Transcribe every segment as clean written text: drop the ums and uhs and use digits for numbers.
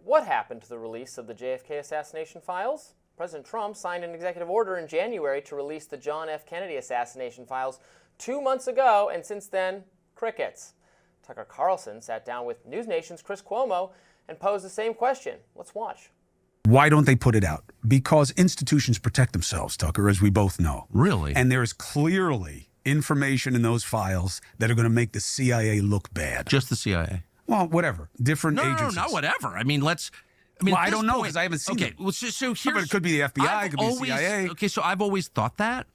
what happened to the release of the JFK assassination files? President Trump signed an executive order in January to release the John F. Kennedy assassination files 2 months ago, and since then, crickets. Tucker Carlson sat down with News Nation's Chris Cuomo and posed the same question. Let's watch. Why don't they put it out? Because institutions protect themselves, Tucker, as we both know. Really? And there is clearly information in those files that are going to make the CIA look bad. Just the CIA? Well, whatever. Different agencies. No, not whatever. I mean, I don't know because I haven't seen it. Well, so here's, but it could be the FBI, it could be the CIA. Okay, so I've always thought that.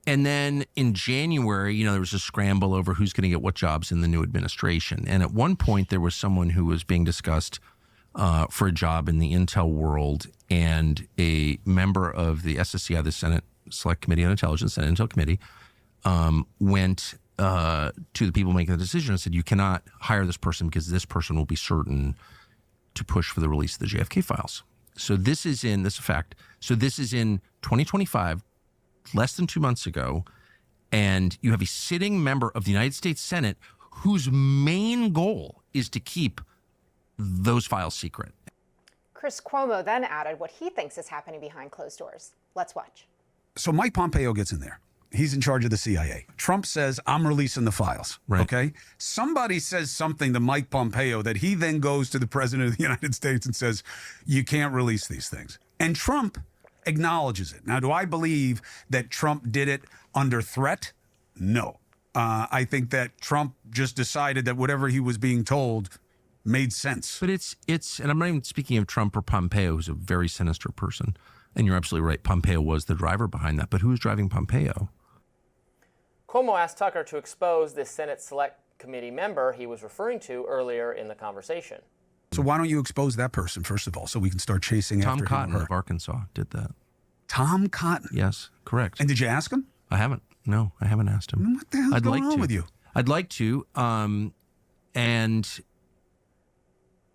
And then in January, there was a scramble over who's going to get what jobs in the new administration. And at one point, there was someone who was being discussed for a job in the intel world, and a member of the SSCI, the Senate Select Committee on Intelligence, Senate Intel Committee, went to the people making the decision and said, you cannot hire this person because this person will be certain to push for the release of the JFK files. So this is in 2025, less than 2 months ago, and you have a sitting member of the United States Senate whose main goal is to keep those files secret. Chris Cuomo then added what he thinks is happening behind closed doors. Let's watch. So Mike Pompeo gets in there. He's in charge of the CIA. Trump says, I'm releasing the files. Right. Okay? Somebody says something to Mike Pompeo that he then goes to the president of the United States and says, you can't release these things. And Trump acknowledges it. Now, do I believe that Trump did it under threat? No. I think that Trump just decided that whatever he was being told made sense. But it's, and I'm not even speaking of Trump or Pompeo, who's a very sinister person. And you're absolutely right. Pompeo was the driver behind that. But who was driving Pompeo? Cuomo asked Tucker to expose this Senate Select Committee member he was referring to earlier in the conversation. So why don't you expose that person, first of all, so we can start chasing after him? Tom Cotton of Arkansas did that. Tom Cotton? Yes, correct. And did you ask him? I haven't. No, I haven't asked him. What the hell's going on with you? I'd like to. And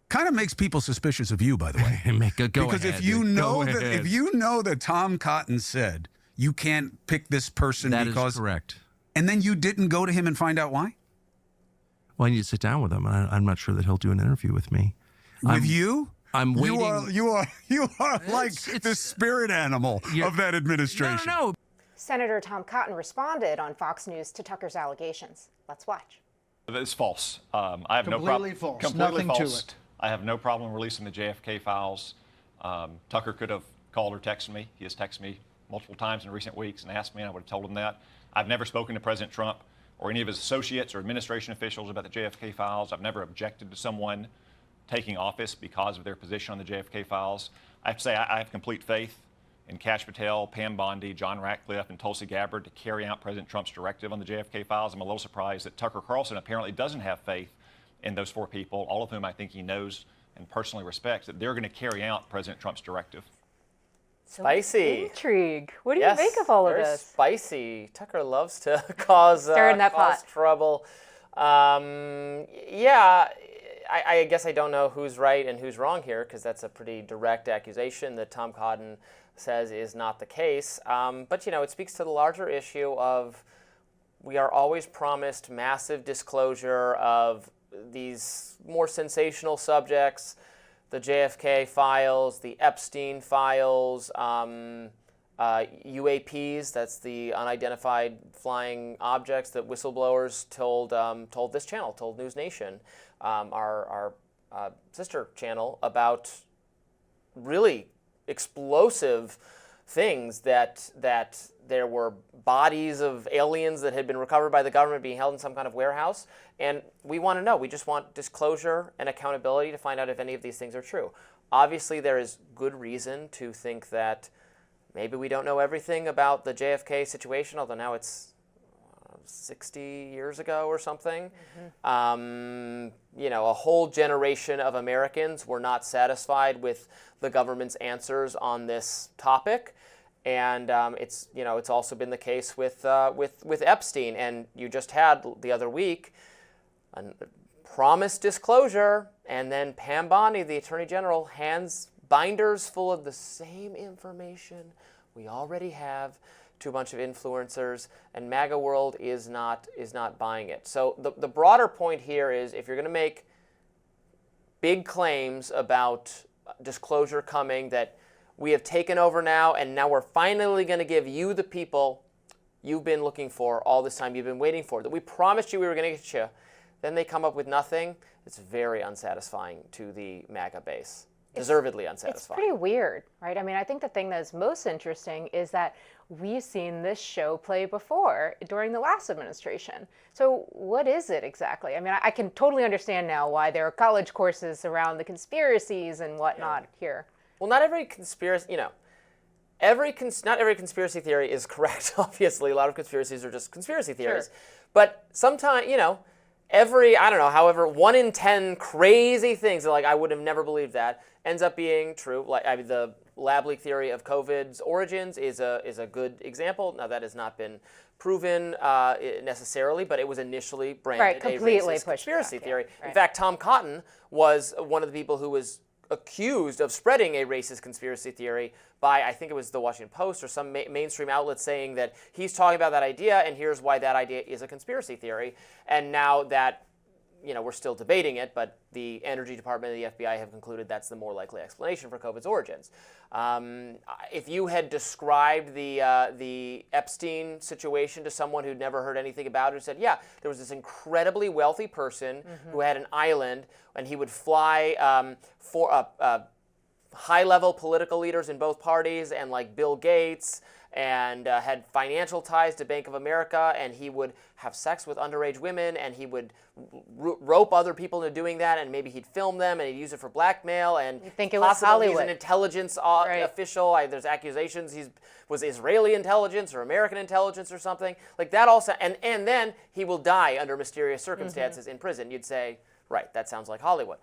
kind of makes people suspicious of you, by the way. Because if you know that Tom Cotton said you can't pick this person that because is correct, and then you didn't go to him and find out why. Well, I need to sit down with him. I'm not sure that he'll do an interview with me. With you? I'm waiting. You are like the spirit animal of that administration. No. Senator Tom Cotton responded on Fox News to Tucker's allegations. Let's watch. It's false. I have completely false. Completely Nothing false. to it. I have no problem releasing the JFK files. Tucker could have called or texted me. He has texted me multiple times in recent weeks and asked me, and I would have told him that. I've never spoken to President Trump or any of his associates or administration officials about the JFK files. I've never objected to someone taking office because of their position on the JFK files. I have to say I have complete faith in Kash Patel, Pam Bondi, John Ratcliffe, and Tulsi Gabbard to carry out President Trump's directive on the JFK files. I'm a little surprised that Tucker Carlson apparently doesn't have faith in those four people, all of whom I think he knows and personally respects, that they're going to carry out President Trump's directive. Spicy. Intrigue. What do you make of all of very this? Spicy. Tucker loves to cause trouble. Yeah, I guess I don't know who's right and who's wrong here, because that's a pretty direct accusation that Tom Cotton says is not the case. But, it speaks to the larger issue of we are always promised massive disclosure of these more sensational subjects, the JFK files, the Epstein files, UAPs, that's the unidentified flying objects that whistleblowers told this channel, told News Nation, our sister channel, about really explosive things that there were bodies of aliens that had been recovered by the government being held in some kind of warehouse. And we want to know. We just want disclosure and accountability to find out if any of these things are true. Obviously, there is good reason to think that maybe we don't know everything about the JFK situation, although now it's 60 years ago or something. Mm-hmm. A whole generation of Americans were not satisfied with the government's answers on this topic. And it's also been the case with Epstein. And you just had the other week a promised disclosure, and then Pam Bondi, the Attorney General, hands binders full of the same information we already have to a bunch of influencers, and MAGA world is not buying it. So the broader point here is, if you're going to make big claims about disclosure coming, that we have taken over now, and now we're finally going to give you, the people, you've been looking for all this time, you've been waiting for, that we promised you we were going to get you. Then they come up with nothing. It's very unsatisfying to the MAGA base. Deservedly unsatisfying. It's pretty weird, right? I mean, I think the thing that's most interesting is that we've seen this show play before during the last administration. So what is it exactly? I mean, I can totally understand now why there are college courses around the conspiracies and whatnot here. Well, not every conspiracy, not every conspiracy theory is correct, obviously. A lot of conspiracies are just conspiracy theories. Sure. But sometimes, every, I don't know, however, 1 in 10 crazy things, like I would have never believed that, ends up being true. Like, I mean, the lab leak theory of COVID's origins is a good example. Now, that has not been proven necessarily, but it was initially branded a racist conspiracy theory. Right. In fact, Tom Cotton was one of the people who was accused of spreading a racist conspiracy theory by, I think it was the Washington Post or some mainstream outlet, saying that he's talking about that idea and here's why that idea is a conspiracy theory. And now that, we're still debating it, but the Energy Department and the FBI have concluded that's the more likely explanation for COVID's origins. If you had described the Epstein situation to someone who'd never heard anything about it, who said, yeah, there was this incredibly wealthy person who had an island, and he would fly for high-level political leaders in both parties, and like Bill Gates, and had financial ties to Bank of America, and he would have sex with underage women, and he would rope other people into doing that, and maybe he'd film them, and he'd use it for blackmail, and you think it was possibly Hollywood. he's an intelligence official. There's accusations he was Israeli intelligence or American intelligence or something. Like that also, and then he will die under mysterious circumstances in prison. You'd say, right, that sounds like Hollywood.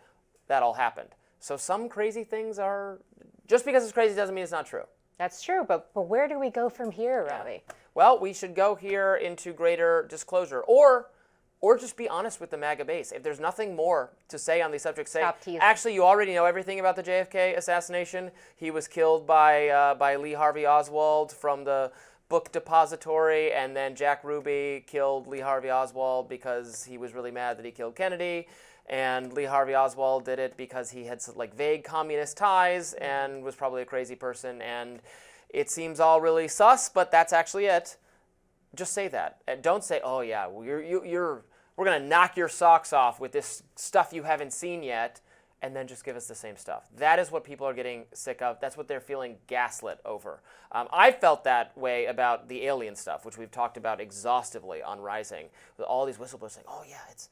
That all happened. So some crazy things are, just because it's crazy doesn't mean it's not true. That's true, but where do we go from here, Robby? Well, we should go here into greater disclosure, or just be honest with the MAGA base. If there's nothing more to say on these subjects, say, actually, you already know everything about the JFK assassination. He was killed by Lee Harvey Oswald from the book depository, and then Jack Ruby killed Lee Harvey Oswald because he was really mad that he killed Kennedy. And Lee Harvey Oswald did it because he had like vague communist ties and was probably a crazy person. And it seems all really sus, but that's actually it. Just say that. And don't say, oh yeah, we're gonna knock your socks off with this stuff you haven't seen yet, and then just give us the same stuff. That is what people are getting sick of. That's what they're feeling gaslit over. I felt that way about the alien stuff, which we've talked about exhaustively on Rising, with all these whistleblowers saying, oh yeah, it's,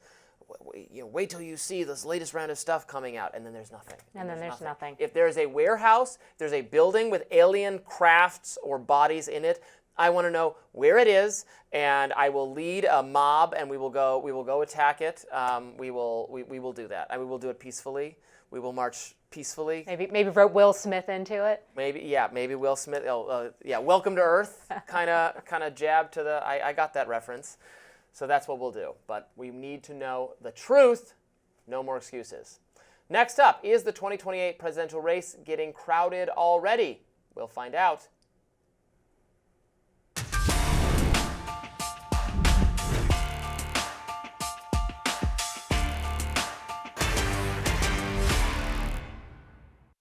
wait till you see this latest round of stuff coming out, and then there's nothing. And then there's nothing. If there's a warehouse, there's a building with alien crafts or bodies in it, I want to know where it is, and I will lead a mob, and we will go attack it. We will do that, and we will do it peacefully. We will march peacefully. Maybe wrote Will Smith into it. Maybe Will Smith. Welcome to Earth, kind of jab to the. I got that reference. So that's what we'll do. But we need to know the truth. No more excuses. Next up, is the 2028 presidential race getting crowded already? We'll find out